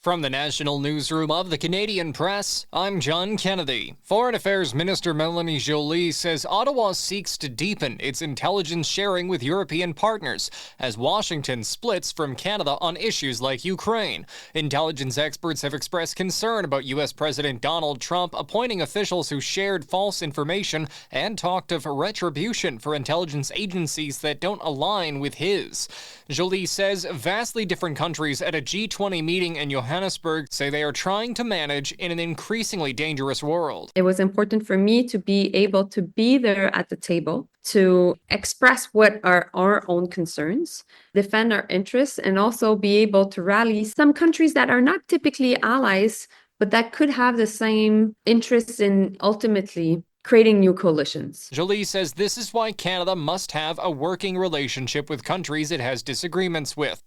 From the National Newsroom of the Canadian Press, I'm John Kennedy. Foreign Affairs Minister Melanie Joly says Ottawa seeks to deepen its intelligence sharing with European partners as Washington splits from Canada on issues like Ukraine. Intelligence experts have expressed concern about U.S. President Donald Trump appointing officials who shared false information and talked of retribution for intelligence agencies that don't align with his. Joly says vastly different countries at a G20 meeting in Johannesburg say they are trying to manage in an increasingly dangerous world. It was important for me to be able to be there at the table, to express what are our own concerns, defend our interests, and also be able to rally some countries that are not typically allies, but that could have the same interests in ultimately creating new coalitions. Joly says this is why Canada must have a working relationship with countries it has disagreements with.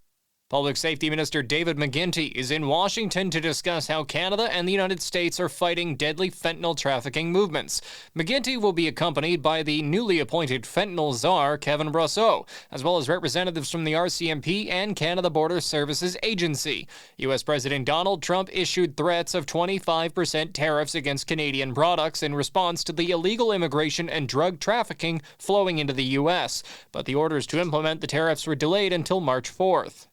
Public Safety Minister David McGuinty is in Washington to discuss how Canada and the United States are fighting deadly fentanyl trafficking movements. McGuinty will be accompanied by the newly appointed fentanyl czar, Kevin Brosseau, as well as representatives from the RCMP and Canada Border Services Agency. U.S. President Donald Trump issued threats of 25% tariffs against Canadian products in response to the illegal immigration and drug trafficking flowing into the U.S., but the orders to implement the tariffs were delayed until March 4th.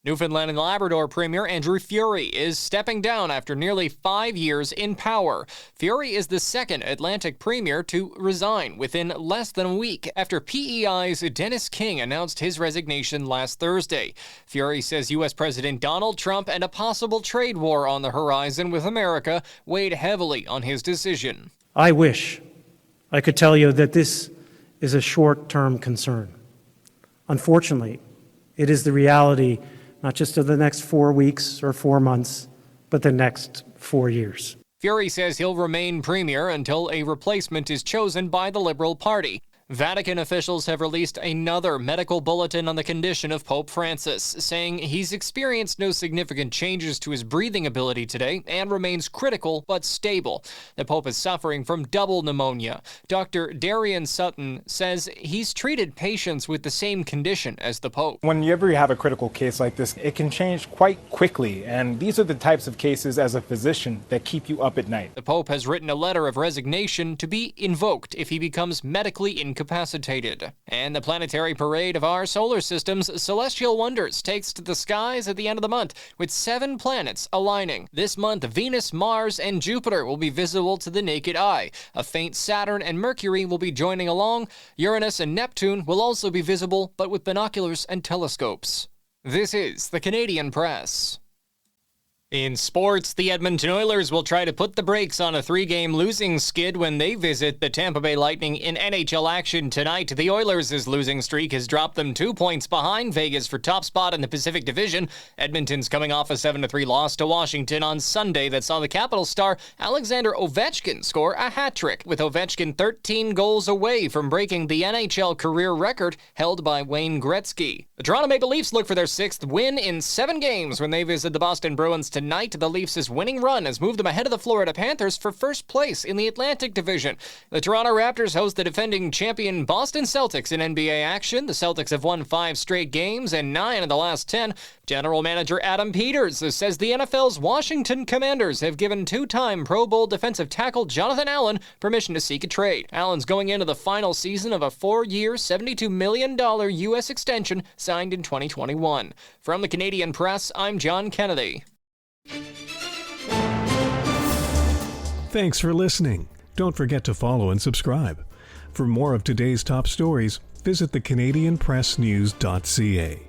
Newfoundland and Labrador Premier Andrew Furey is stepping down after nearly 5 years in power. Furey is the second Atlantic Premier to resign within less than a week after PEI's Dennis King announced his resignation last Thursday. Furey says U.S. President Donald Trump and a possible trade war on the horizon with America weighed heavily on his decision. I wish I could tell you that this is a short-term concern. Unfortunately, it is the reality not just of the next 4 weeks or 4 months, but the next 4 years. Furey says he'll remain premier until a replacement is chosen by the Liberal Party. Vatican officials have released another medical bulletin on the condition of Pope Francis, saying he's experienced no significant changes to his breathing ability today and remains critical but stable. The Pope is suffering from double pneumonia. Dr. Darian Sutton says he's treated patients with the same condition as the Pope. Whenever you have a critical case like this, it can change quite quickly, and these are the types of cases as a physician that keep you up at night. The Pope has written a letter of resignation to be invoked if he becomes medically incapacitated. And the planetary parade of our solar system's celestial wonders takes to the skies at the end of the month, with 7 planets aligning. This month, Venus, Mars, and Jupiter will be visible to the naked eye. A faint Saturn and Mercury will be joining along. Uranus and Neptune will also be visible, but with binoculars and telescopes. This is the Canadian Press. In sports, the Edmonton Oilers will try to put the brakes on a 3-game losing skid when they visit the Tampa Bay Lightning in NHL action tonight. The Oilers' losing streak has dropped them 2 points behind Vegas for top spot in the Pacific Division. Edmonton's coming off a 7-3 loss to Washington on Sunday that saw the Capital star Alexander Ovechkin score a hat-trick, with Ovechkin 13 goals away from breaking the NHL career record held by Wayne Gretzky. The Toronto Maple Leafs look for their 6th win in 7 games when they visit the Boston Bruins tonight. The Leafs' winning run has moved them ahead of the Florida Panthers for first place in the Atlantic Division. The Toronto Raptors host the defending champion Boston Celtics in NBA action. The Celtics have won 5 straight games and 9 of the last 10. General Manager Adam Peters says the NFL's Washington Commanders have given 2-time Pro Bowl defensive tackle Jonathan Allen permission to seek a trade. Allen's going into the final season of a 4-year, $72 million U.S. extension signed in 2021. From the Canadian Press, I'm John Kennedy. Thanks for listening. Don't forget to follow and subscribe. For more of today's top stories, visit thecanadianpressnews.ca.